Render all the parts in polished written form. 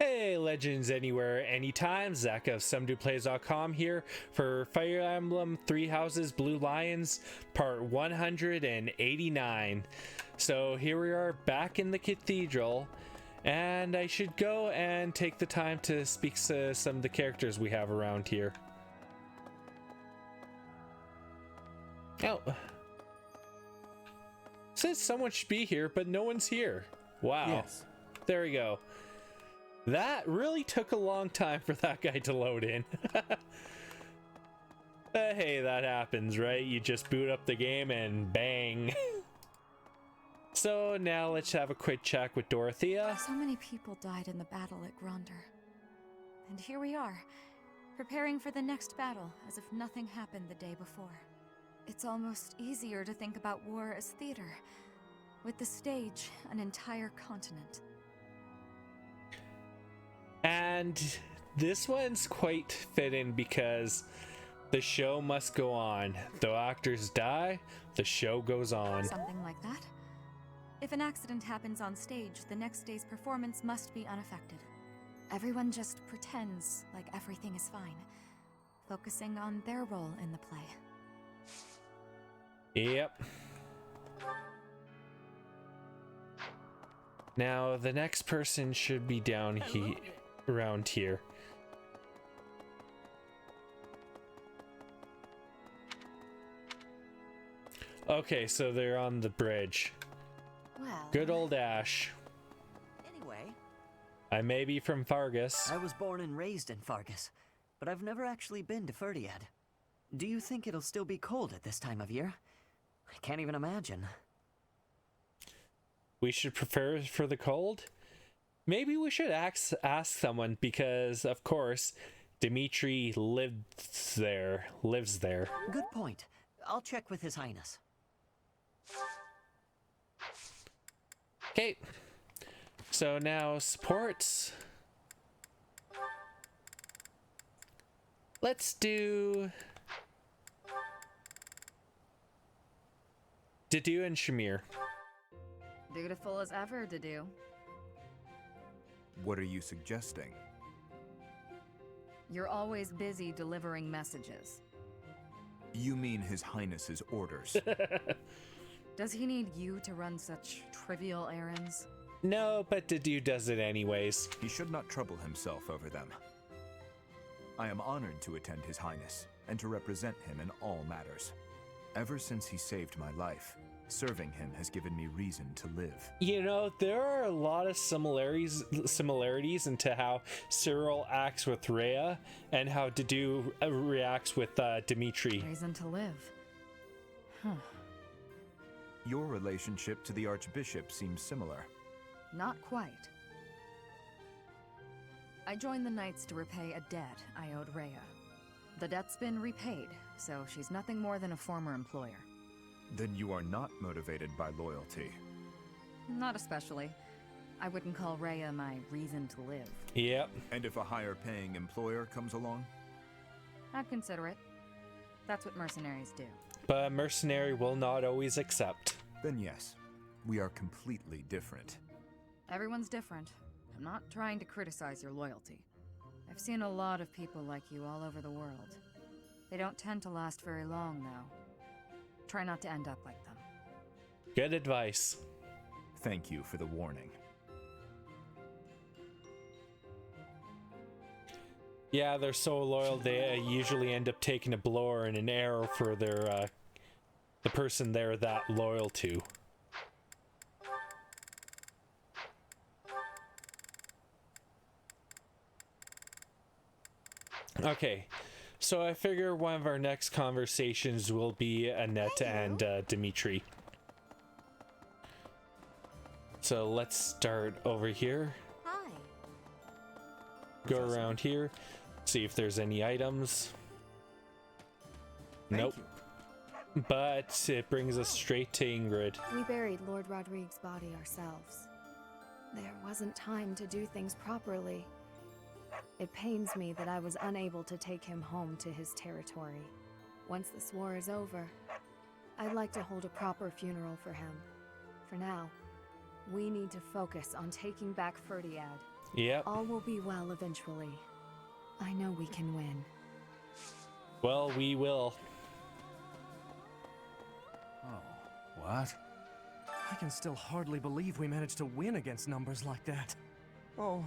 Hey, Legends Anywhere, Anytime, Zach of SomeDudePlays.com here for Fire Emblem 3 Houses Blue Lions, part 189. So here we are back in the cathedral, and I should go and take the time to speak to some of the characters we have around here. Oh. Says someone should be here, but no one's here. Wow. Yes. There we go. That really took a long time for that guy to load in. Hey, that happens, right? You just boot up the game and bang. So now let's have a quick chat with Dorothea. So many people died in the battle at Gronder. And here we are, preparing for the next battle as if nothing happened the day before. It's almost easier to think about war as theater, with the stage an entire continent. And this one's quite fitting because the show must go on. Though actors die, the show goes on. Something like that. If an accident happens on stage, the next day's performance must be unaffected. Everyone just pretends like everything is fine, focusing on their role in the play. Yep. Now, the next person should be down here. Around here. Okay, so they're on the bridge. Well, good old Ashe. Anyway, I may be from Faerghus. I was born and raised in Faerghus, but I've never actually been to Faerghus. Do you think it'll still be cold at this time of year? I can't even imagine. We should prepare for the cold? Maybe we should ask someone because, of course, Dimitri lives there. Good point. I'll check with His Highness. Okay. So now supports. Let's do Dedue and Shamir. Dutiful as ever, Dedue. What are you suggesting? You're always busy delivering messages. You mean His Highness's orders? Does he need you to run such trivial errands? No, but Dedue does it anyways. He should not trouble himself over them. I am honored to attend His Highness and to represent him in all matters. Ever since he saved my life, serving him has given me reason to live. You know, there are a lot of similarities into how Cyril acts with Rhea and how Dedue reacts with Dimitri. Reason to live. Huh. Your relationship to the Archbishop seems similar. Not quite. I joined the Knights to repay a debt I owed Rhea. The debt's been repaid, so she's nothing more than a former employer. Then you are not motivated by loyalty. Not especially. I wouldn't call Rhea my reason to live. Yep. And if a higher paying employer comes along? I'd consider it. That's what mercenaries do. But a mercenary will not always accept. Then yes, we are completely different. Everyone's different. I'm not trying to criticize your loyalty. I've seen a lot of people like you all over the world. They don't tend to last very long, though. Try not to end up like them. Good advice. Thank you for the warning. Yeah, they're so loyal they usually end up taking a blow and an arrow for their the person they're that loyal to. Okay. So I figure one of our next conversations will be Annette and Dimitri. So let's start over here. Hi. Go around here, see if there's any items. Nope. But it brings us straight to Ingrid. We buried Lord Rodrigue's body ourselves. There wasn't time to do things properly. It pains me that I was unable to take him home to his territory. Once this war is over, I'd like to hold a proper funeral for him. For now, we need to focus on taking back Faerghus. Yep. All will be well eventually. I know we can win. Well, we will. Oh, what? I can still hardly believe we managed to win against numbers like that. Oh,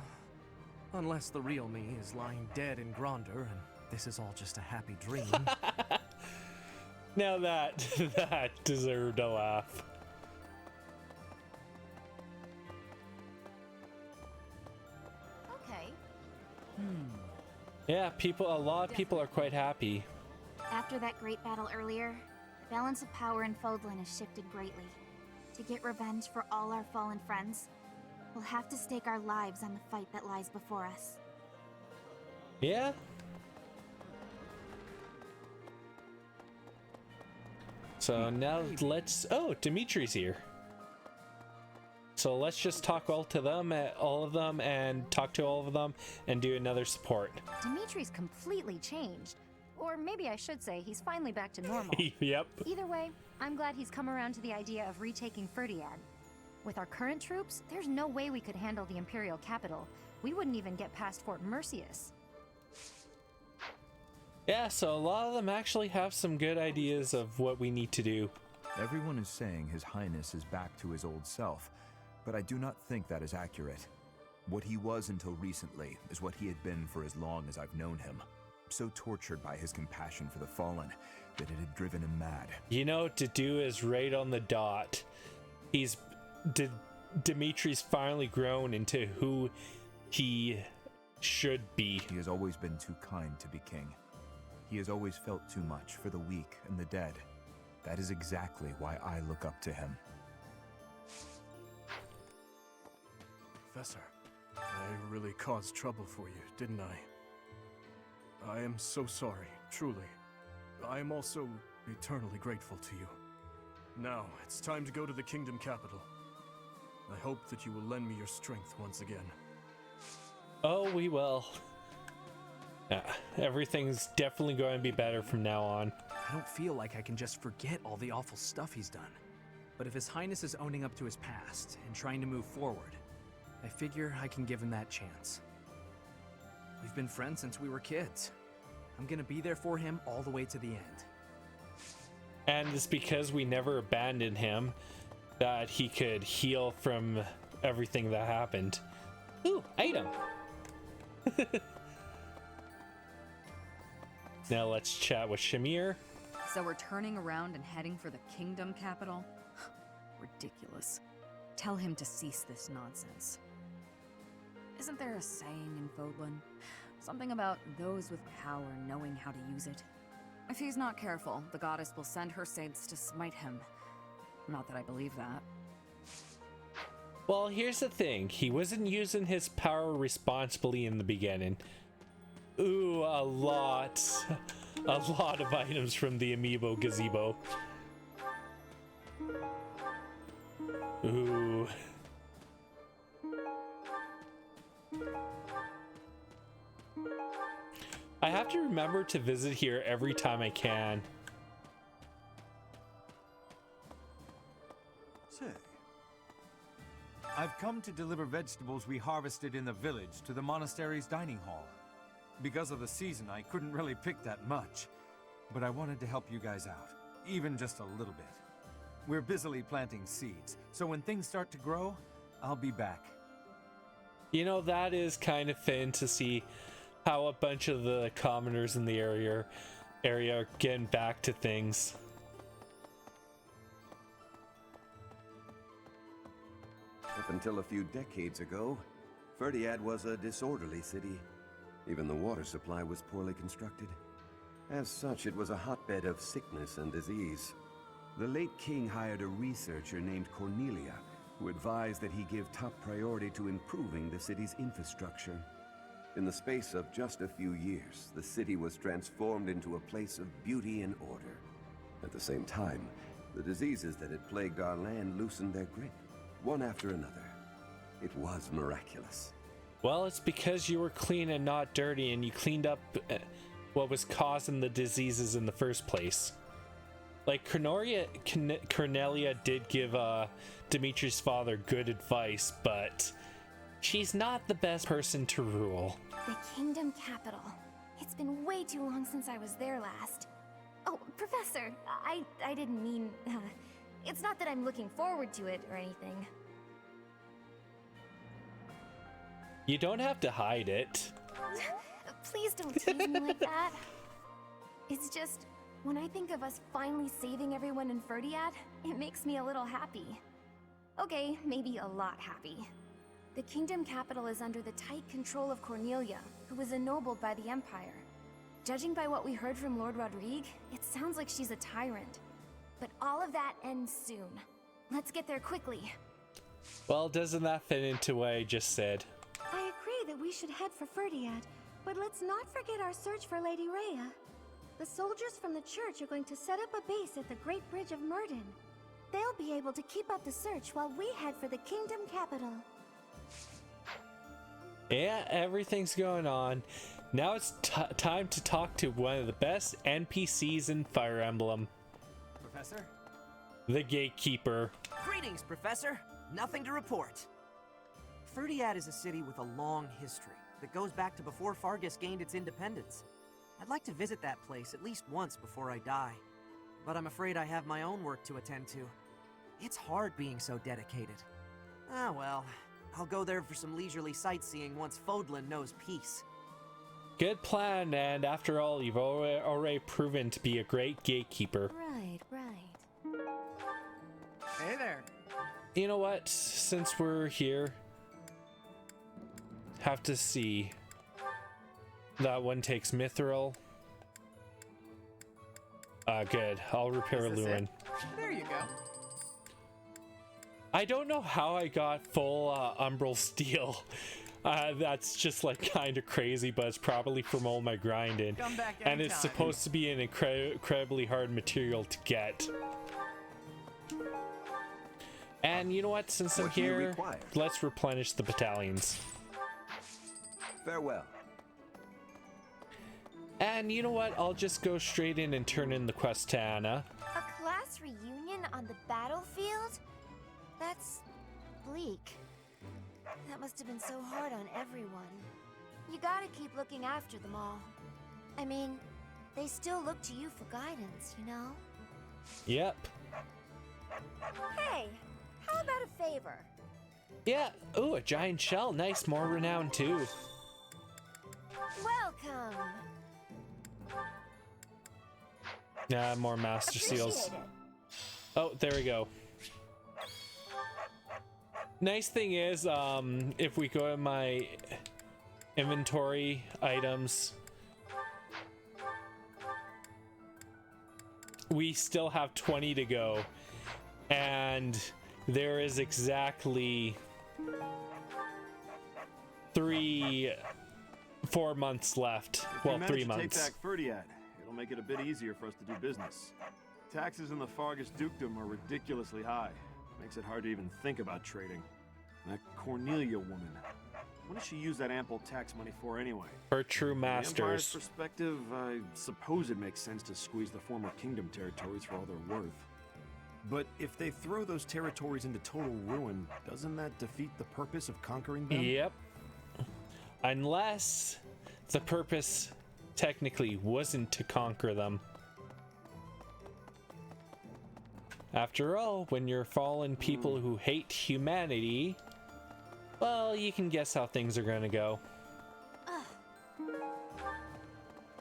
unless the real me is lying dead in Gronder and this is all just a happy dream. Now that deserved a laugh. Okay. Yeah, a lot of people are quite happy. After that great battle earlier, the balance of power in Fodlan has shifted greatly. To get revenge for all our fallen friends, we'll have to stake our lives on the fight that lies before us. Yeah. So now let's. Oh, Dimitri's here. So let's just talk all of them, and talk to all of them, and do another support. Dimitri's completely changed. Or maybe I should say he's finally back to normal. Yep. Either way, I'm glad he's come around to the idea of retaking Ferdiad. With our current troops, there's no way we could handle the Imperial capital. We wouldn't even get past Fort Merceus. Yeah, so a lot of them actually have some good ideas of what we need to do. Everyone is saying His Highness is back to his old self, but I do not think that is accurate. What he was until recently is what he had been for as long as I've known him. So tortured by his compassion for the fallen that it had driven him mad. You know, Dedue is right on the dot. Dimitri's finally grown into who he should be. He has always been too kind to be king. He has always felt too much for the weak and the dead. That is exactly why I look up to him. Professor, I really caused trouble for you, didn't I? I am so sorry, truly. I am also eternally grateful to you. Now, it's time to go to the kingdom capital. I hope that you will lend me your strength once again. Oh, we will. Everything's definitely going to be better from now on. I don't feel like I can just forget all the awful stuff he's done. But if His Highness is owning up to his past and trying to move forward, I figure I can give him that chance. We've been friends since we were kids. I'm gonna be there for him all the way to the end. And it's because we never abandoned him that he could heal from everything that happened. Ooh, item! Now let's chat with Shamir. So we're turning around and heading for the kingdom capital? Ridiculous. Tell him to cease this nonsense. Isn't there a saying in Fodlan? Something about those with power knowing how to use it? If he's not careful, the goddess will send her saints to smite him. Not that I believe that. Well, here's the thing. He wasn't using his power responsibly in the beginning. Ooh, a lot of items from the amiibo gazebo. Ooh. I have to remember to visit here every time I can. Say, I've come to deliver vegetables we harvested in the village to the monastery's dining hall. Because of the season, I couldn't really pick that much, but I wanted to help you guys out, even just a little bit. We're busily planting seeds, so when things start to grow, I'll be back. You know, that is kind of fun to see how a bunch of the commoners in the area are getting back to things. Up until a few decades ago, Ferdiad was a disorderly city. Even the water supply was poorly constructed. As such, it was a hotbed of sickness and disease. The late king hired a researcher named Cornelia, who advised that he give top priority to improving the city's infrastructure. In the space of just a few years, the city was transformed into a place of beauty and order. At the same time, the diseases that had plagued our land loosened their grip, one after another. It was miraculous. Well, it's because you were clean and not dirty, and you cleaned up what was causing the diseases in the first place. Like, Cornelia did give Dimitri's father good advice, but she's not the best person to rule. The kingdom capital. It's been way too long since I was there last. Oh, Professor, I didn't mean... it's not that I'm looking forward to it or anything. You don't have to hide it. Please don't tease me like that. It's just, when I think of us finally saving everyone in Ferdiad, it makes me a little happy. Okay, maybe a lot happy. The kingdom capital is under the tight control of Cornelia, who was ennobled by the Empire. Judging by what we heard from Lord Rodrigue, it sounds like she's a tyrant. But all of that ends soon. Let's get there quickly. Well, doesn't that fit into what I just said? I agree that we should head for Ferdiad, but let's not forget our search for Lady Rhea. The soldiers from the church are going to set up a base at the Great Bridge of Myrden. They'll be able to keep up the search while we head for the kingdom capital. Yeah, everything's going on. Now it's time to talk to one of the best NPCs in Fire Emblem. Professor? The Gatekeeper. Greetings, Professor. Nothing to report. Ferdiad is a city with a long history that goes back to before Faerghus gained its independence. I'd like to visit that place at least once before I die, but I'm afraid I have my own work to attend to. It's hard being so dedicated. Ah well, I'll go there for some leisurely sightseeing once Fodlan knows peace. Good plan, and after all, you've already proven to be a great gatekeeper. Right. Hey there. You know what? Since we're here, have to see. That one takes Mithril. Good. I'll repair Lewin. There you go. I don't know how I got full Umbral Steel. That's just like kind of crazy, but it's probably from all my grinding. Come back and it's anytime. supposed to be an incredibly hard material to get. And you know what? Since I'm here, let's replenish the battalions. Farewell. And you know what? I'll just go straight in and turn in the quest to Anna. A class reunion on the battlefield? That's bleak. That must have been so hard on everyone. You gotta keep looking after them all. I mean, they still look to you for guidance, you know? Yep. Hey, how about a favor? Yeah. Ooh, a giant shell. Nice. More renown too. Welcome. More master seals. Appreciate it. Oh, there we go. Nice thing is, if we go to my inventory items, we still have 20 to go, and there is exactly 4 months left. Well, 3 months. If we manage to take back Ferdiad, it'll make it a bit easier for us to do business. Taxes in the Faerghus dukedom are ridiculously high. Makes it hard to even think about trading. And that Cornelia woman, what does she use that ample tax money for anyway? Her true From the Empire's masters. perspective, I suppose it makes sense to squeeze the former kingdom territories for all they're worth. But if they throw those territories into total ruin, doesn't that defeat the purpose of conquering them? Yep. Unless the purpose technically wasn't to conquer them. After all, when you're fallen people who hate humanity, well, you can guess how things are gonna go.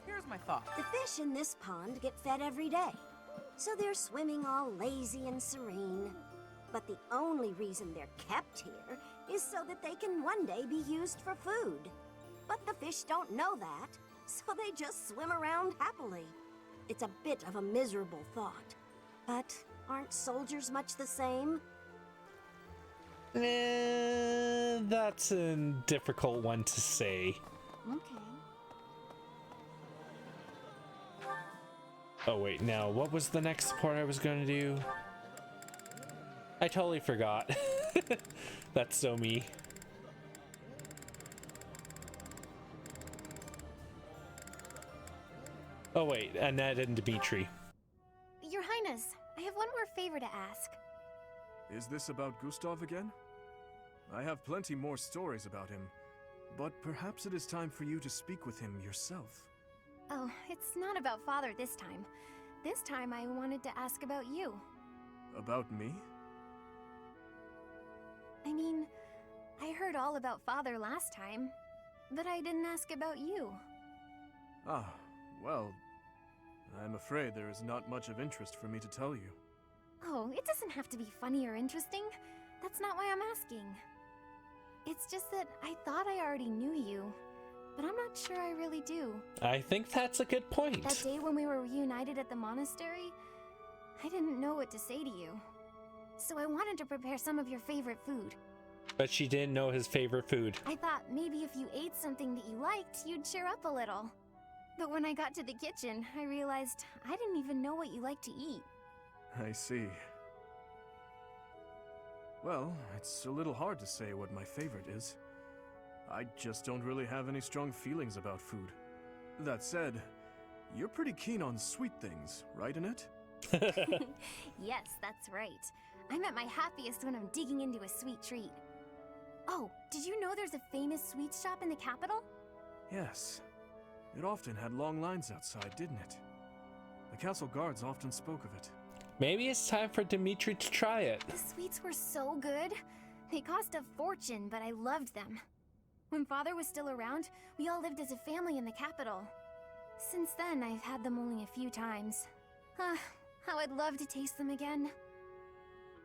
Here's my thought. The fish in this pond get fed every day, so they're swimming all lazy and serene. But the only reason they're kept here is so that they can one day be used for food. But the fish don't know that, so they just swim around happily. It's a bit of a miserable thought. But aren't soldiers much the same? That's a difficult one to say. Okay. Oh wait, now what was the next part I was gonna do? I totally forgot. That's so me. Oh wait, Annette and Dimitri. Your Highness, I have one more favor to ask. Is this about Gustav again? I have plenty more stories about him, but perhaps it is time for you to speak with him yourself. Oh, it's not about Father this time. This time I wanted to ask about you. About me? I mean, I heard all about Father last time, but I didn't ask about you. Ah, well, I'm afraid there is not much of interest for me to tell you. Oh, it doesn't have to be funny or interesting. That's not why I'm asking. It's just that I thought I already knew you, but I'm not sure I really do. I think that's a good point. That day when we were reunited at the monastery, I didn't know what to say to you. So I wanted to prepare some of your favorite food. But she didn't know his favorite food. I thought maybe if you ate something that you liked, you'd cheer up a little. But when I got to the kitchen, I realized I didn't even know what you like to eat. I see. Well, it's a little hard to say what my favorite is. I just don't really have any strong feelings about food. That said, you're pretty keen on sweet things, right, Annette? Yes, that's right. I'm at my happiest when I'm digging into a sweet treat. Oh, did you know there's a famous sweets shop in the capital? Yes. It often had long lines outside, didn't it? The castle guards often spoke of it. Maybe it's time for Dimitri to try it. The sweets were so good. They cost a fortune, but I loved them. When Father was still around, we all lived as a family in the capital. Since then, I've had them only a few times. How I'd love to taste them again.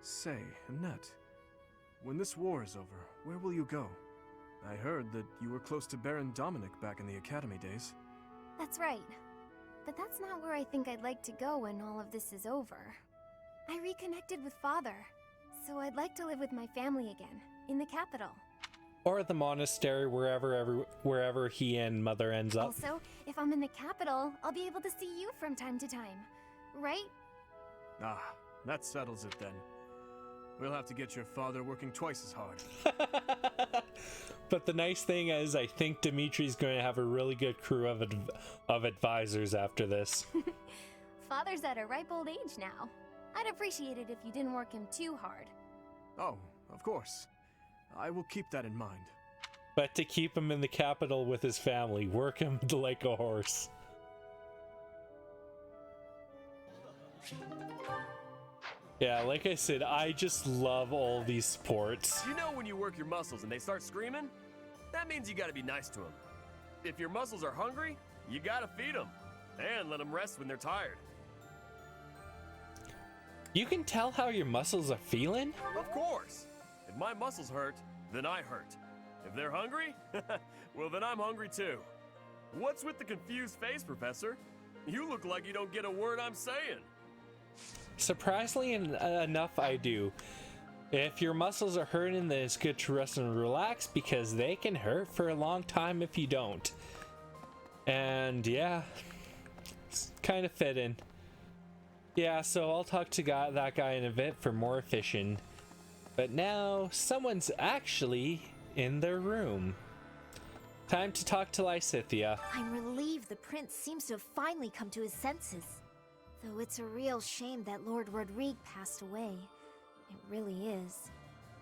Say, Annette, when this war is over, where will you go? I heard that you were close to Baron Dominic back in the academy days. That's right. But that's not where I think I'd like to go when all of this is over. I reconnected with Father, so I'd like to live with my family again, in the capital. Or the monastery, wherever he and Mother ends up. Also, if I'm in the capital, I'll be able to see you from time to time, right? Ah, that settles it then. We'll have to get your father working twice as hard. But the nice thing is, I think Dimitri's going to have a really good crew of advisors after this. Father's at a ripe old age now. I'd appreciate it if you didn't work him too hard. Oh, of course. I will keep that in mind. But to keep him in the capital with his family, work him like a horse. Yeah, like I said, I just love all these sports. You know when you work your muscles and they start screaming? That means you gotta be nice to them. If your muscles are hungry, you gotta feed them. And let them rest when they're tired. You can tell how your muscles are feeling? Of course! If my muscles hurt, then I hurt. If they're hungry, well then I'm hungry too. What's with the confused face, Professor? You look like you don't get a word I'm saying. Surprisingly enough, I do. If your muscles are hurting, then it's good to rest and relax because they can hurt for a long time if you don't. And yeah, it's kind of fitting. Yeah, so I'll talk to that guy in a bit for more efficient. But now, someone's actually in their room. Time to talk to Lysithea. I'm relieved the prince seems to have finally come to his senses. Though it's a real shame that Lord Rodrigue passed away. It really is.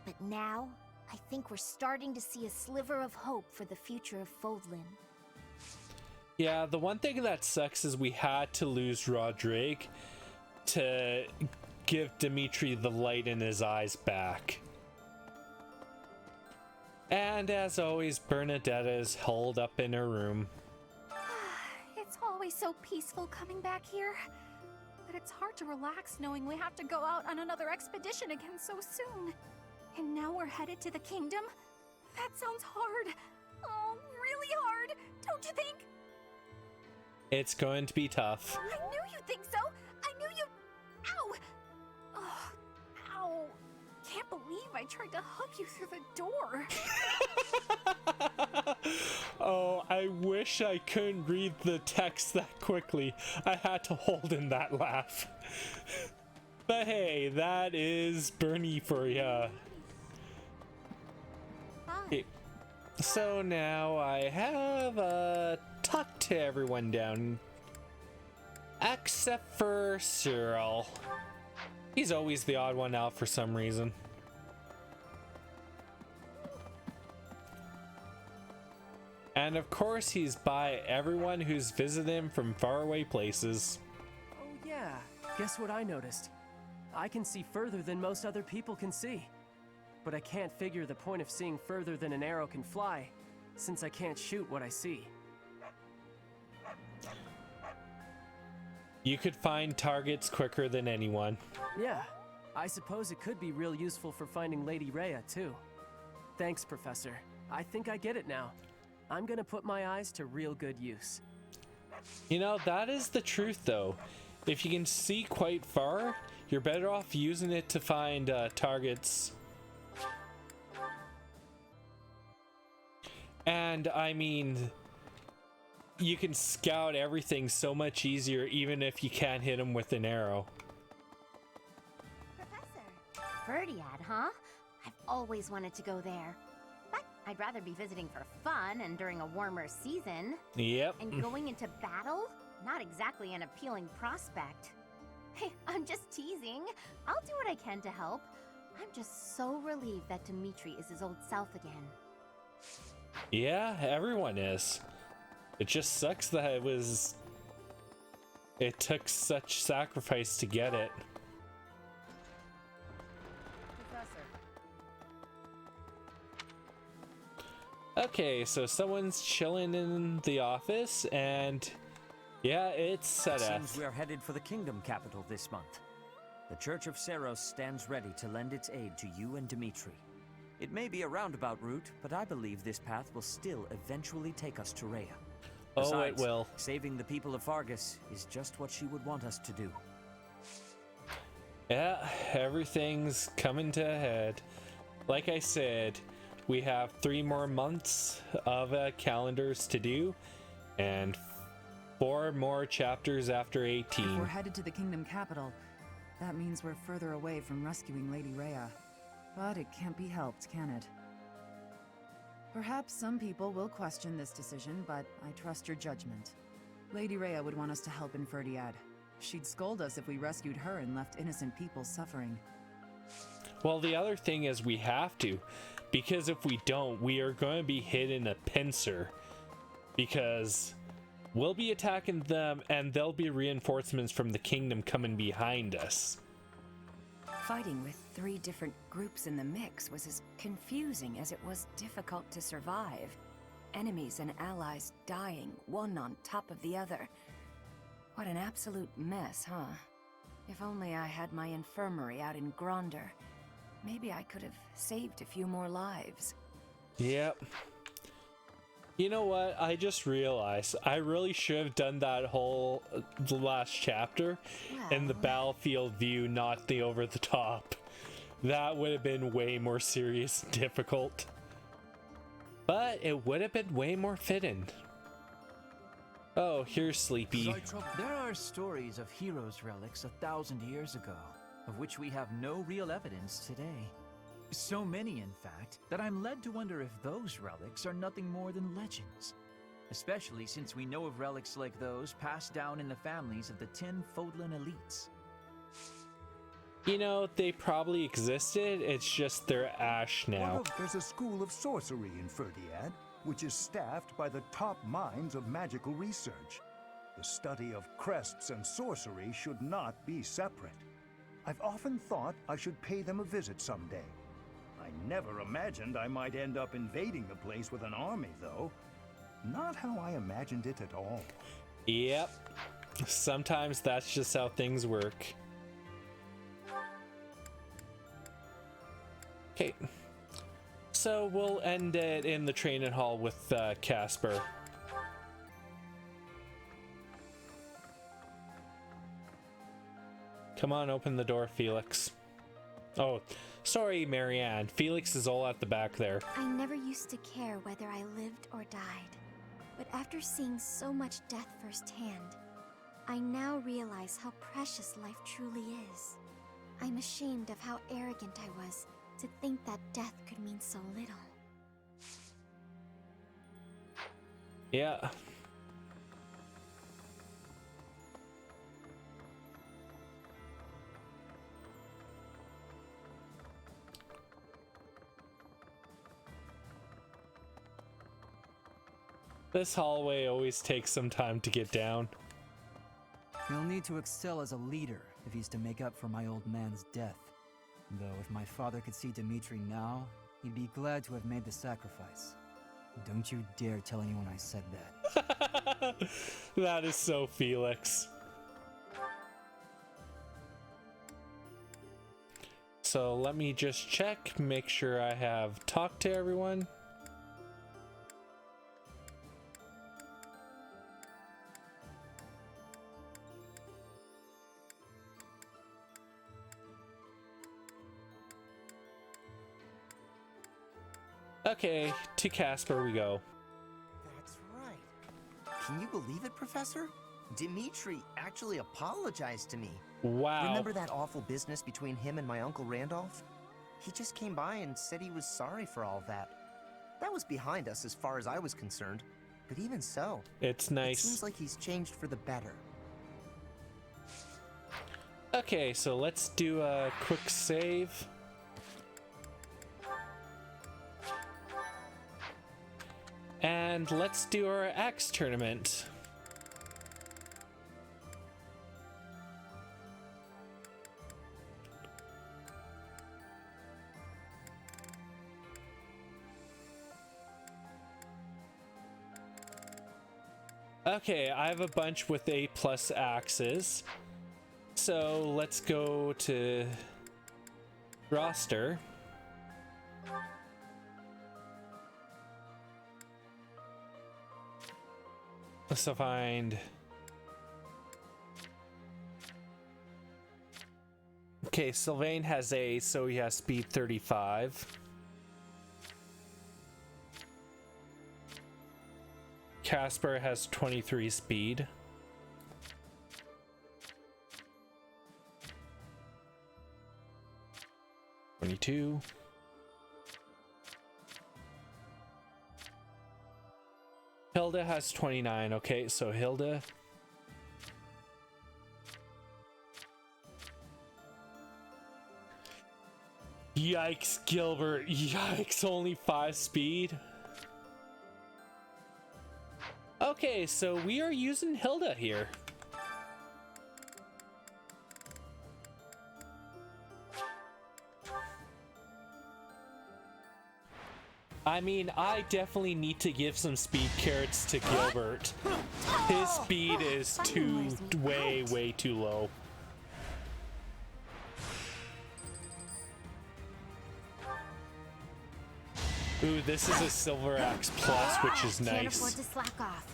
But now, I think we're starting to see a sliver of hope for the future of Fodlan. Yeah, the one thing that sucks is we had to lose Rodrigue to give Dimitri the light in his eyes back. And as always, Bernadetta is holed up in her room. It's always so peaceful coming back here. But it's hard to relax knowing we have to go out on another expedition again so soon. And now we're headed to the kingdom? That sounds hard. Oh, really hard, don't you think? It's going to be tough. I knew you'd think so. I knew you... Ow! Oh, ow. Can't believe I tried to hug you through the door. Oh, I wish I couldn't read the text that quickly. I had to hold in that laugh. But hey, that is Bernie for ya. Okay. So now I have talked to everyone down. Except for Cyril. He's always the odd one out for some reason. And of course, he's by everyone who's visited him from faraway places. Oh yeah, guess what I noticed? I can see further than most other people can see. But I can't figure the point of seeing further than an arrow can fly, since I can't shoot what I see. You could find targets quicker than anyone. Yeah, I suppose it could be real useful for finding Lady Rhea, too. Thanks, Professor. I think I get it now. I'm gonna put my eyes to real good use. You know, that is the truth, though. If you can see quite far, you're better off using it to find targets. And, I mean, you can scout everything so much easier, even if you can't hit them with an arrow. Ferdiad, huh? I've always wanted to go there. But I'd rather be visiting for fun and during a warmer season. Yep. And going into battle? Not exactly an appealing prospect. Hey, I'm just teasing. I'll do what I can to help. I'm just so relieved that Dimitri is his old self again. Yeah, everyone is. It just sucks that it took such sacrifice to get it. Okay, so someone's chilling in the office, and yeah, it's set up. Seems we are headed for the kingdom capital this month. The Church of Seiros stands ready to lend its aid to you and Dimitri. It may be a roundabout route, but I believe this path will still eventually take us to Rhea. Besides, oh, it will. Saving the people of Faerghus is just what she would want us to do. Yeah, everything's coming to a head. Like I said, we have 3 more months of calendars to do, and 4 more chapters after 18. If we're headed to the kingdom capital, that means we're further away from rescuing Lady Rhea. But it can't be helped, can it? Perhaps some people will question this decision, but I trust your judgment. Lady Rhea would want us to help in Ferdiad. She'd scold us if we rescued her and left innocent people suffering. Well, the other thing is we have to, because if we don't, we are going to be hit in a pincer. Because we'll be attacking them, and there'll be reinforcements from the kingdom coming behind us. Fighting with 3 different groups in the mix was as confusing as it was difficult to survive. Enemies and allies dying, one on top of the other. What an absolute mess, huh? If only I had my infirmary out in Gronder. Maybe I could have saved a few more lives. Yep. You know what? I just realized I really should have done that whole last chapter in the battlefield view, not the over the top. That would have been way more serious and difficult. But it would have been way more fitting. Oh, here's Sleepy. There are stories of heroes' relics 1,000 years ago, of which we have no real evidence today. So many, in fact, that I'm led to wonder if those relics are nothing more than legends. Especially since we know of relics like those passed down in the families of the 10 Fodlan elites. You know, they probably existed, it's just they're Ashe now. There's a school of sorcery in Ferdiad, which is staffed by the top minds of magical research. The study of crests and sorcery should not be separate. I've often thought I should pay them a visit someday. I never imagined I might end up invading the place with an army, though. Not how I imagined it at all. Yep. Sometimes that's just how things work. Okay. So we'll end it in the training hall with Casper. Come on, open the door, Felix. Oh, sorry, Marianne. Felix is all at the back there. I never used to care whether I lived or died. But after seeing so much death firsthand, I now realize how precious life truly is. I'm ashamed of how arrogant I was to think that death could mean so little. Yeah. This hallway always takes some time to get down. He'll need to excel as a leader if he's to make up for my old man's death. Though if my father could see Dimitri now, he'd be glad to have made the sacrifice. Don't you dare tell anyone I said that. That is so Felix. So let me just check, make sure I have talked to everyone. Okay, to Casper we go. That's right. Can you believe it, Professor? Dimitri actually apologized to me. Wow. Remember that awful business between him and my Uncle Randolph? He just came by and said he was sorry for all that. That was behind us as far as I was concerned. But even so, it's nice. It seems like he's changed for the better. Okay, so let's do a quick save. And let's do our axe tournament. Okay, I have a bunch with A+ axes. So let's go to roster. Let's find. Okay, Sylvain has A, so he has speed 35. Casper has 23 speed. (22). Hilda has 29. Okay, so Hilda. Yikes, Gilbert. Yikes, only 5 speed. Okay, so we are using Hilda here. I mean, I definitely need to give some speed carrots to Gilbert. His speed is way too low. Ooh, this is a Silver Axe Plus, which is nice. Can't afford to slack off.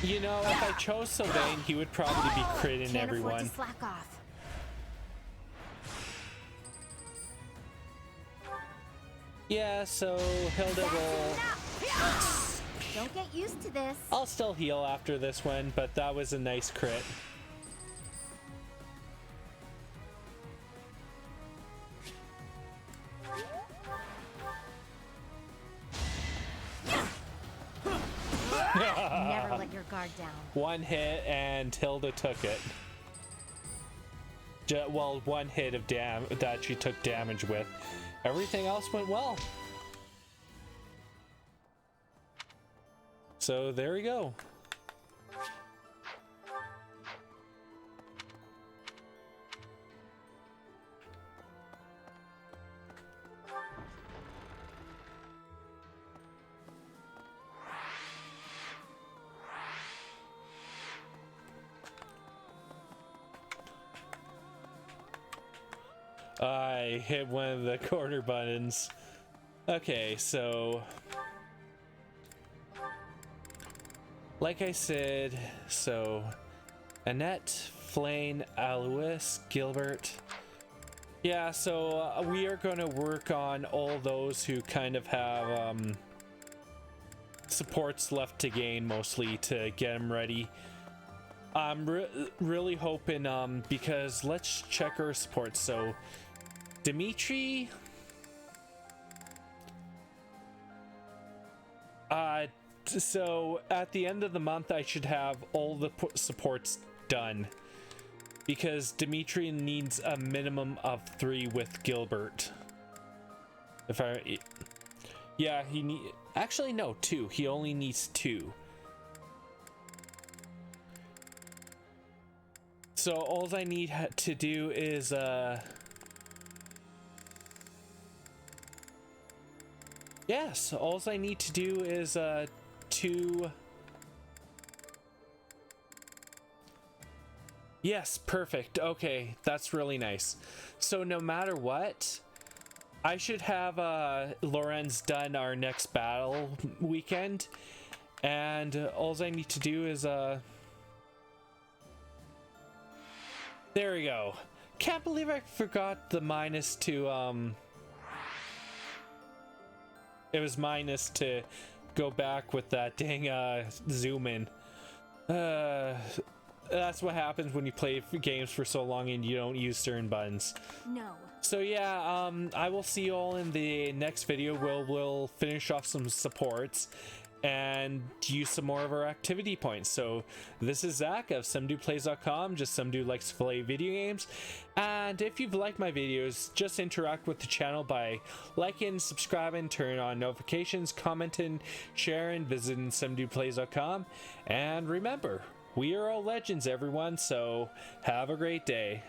You know, if I chose Sylvain, he would probably be critting everyone. Can't afford to slack off. Yeah, so Hilda will... Don't get used to this. I'll still heal after this one, but that was a nice crit. Never let your guard down. One hit and Hilda took it. Well, one hit of that she took damage with. Everything else went well. So there we go. I hit one of the corner buttons. Okay, so like I said, so Annette, Flayn, Alois, Gilbert. Yeah, so we are going to work on all those who kind of have supports left to gain, mostly to get them ready. I'm really hoping, because let's check our supports. So Dimitri, so at the end of the month I should have all the supports done. because Dimitri needs a minimum of 3 with Gilbert. If I, yeah, he need, actually no, 2. He only needs 2. So all I need to do is yes, all I need to do is 2. Yes, perfect. Okay, that's really nice. So no matter what, I should have Lorenz done our next battle weekend, and all I need to do is there we go. Can't believe I forgot the minus to it was minus to go back with that dang zoom in. That's what happens when you play games for so long and you don't use certain buttons. No. So yeah, I will see you all in the next video. We'll finish off some supports and use some more of our activity points. So this is Zach of SomeDudePlays.com, just some dude likes to play video games. And if you've liked my videos, just interact with the channel by liking, subscribing, turning on notifications, commenting, sharing, visiting SomeDudePlays.com. And remember, we are all legends, everyone, so have a great day.